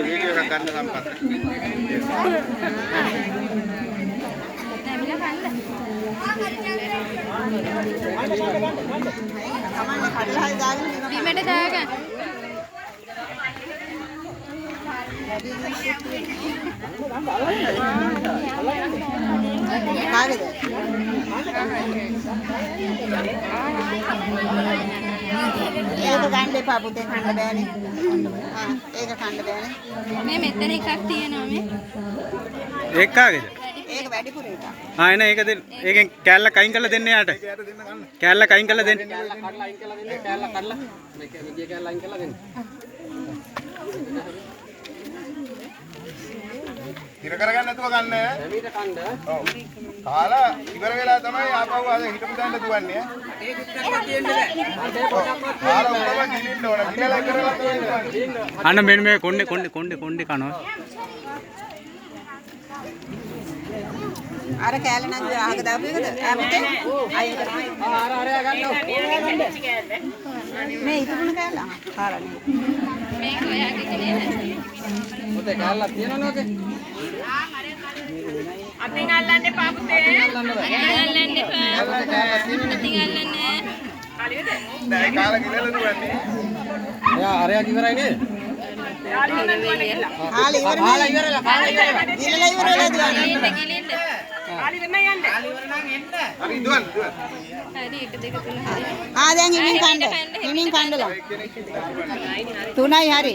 Video का करना हम पता बीमेटे जाएगा ඒක ගන්න එපා පුතේ කන්න බෑනේ. ඒක කන්න බෑනේ. මේ මෙතන එකක් තියෙනවා මේ. ඒක කාගේද? ඒක වැඩිපුර එකක්. එන ඒක දෙන්න. ඒකෙන් කෑල්ලක් අයින් කරලා දෙන්න යාට. කෑල්ලක් අයින් කරලා දෙන්න. කෑල්ල කඩලා මේක විදිය කෑල්ල අයින් කරලා දෙන්න. ඉර කරගන්න නැතුව ගන්න. එමෙිට කන්න. ඔව්. කාලා ඉවර වෙලා තමයි ආපහු අද හිටපු තැනට දුවන්නේ. ඒකත් කරලා තියෙන්න බෑ. කාලා උඩම ගිලින්න ඕන. ගිලලා කරලා තියෙන්න. අන්න මෙන්න මේ කොණ්ඩේ කනවා. අර කෑල්ල නම් අහක දාපු එකද? පුතේ. අයින් කරපන්. අර ගන්න. මේ ඉතුරුන කෑල්ල. කාලා නේ. මේක ඔයාගේ කියන්නේ. පුතේ කෑල්ලක් තියෙනවද ඔකේ? අතින් අල්ලන්න එපා පුතේ. අල්ලන්න එපා. අතින් අල්ලන්නේ. හරිද? දැන් කාලා ගිලලා දුවන්නේ. එයා අරයා ඉවරයි නේද? කාලා ඉවරලා. ගිලලා ඉවරලා දුවන්නේ. ගිලින්න. හරි වෙන්න යන්න. හරි දුවන්න. හරි 1 2 3 හරි. දැන් ඉමින් කන්න. ඉමින් කන්නලා. 3යි හරි.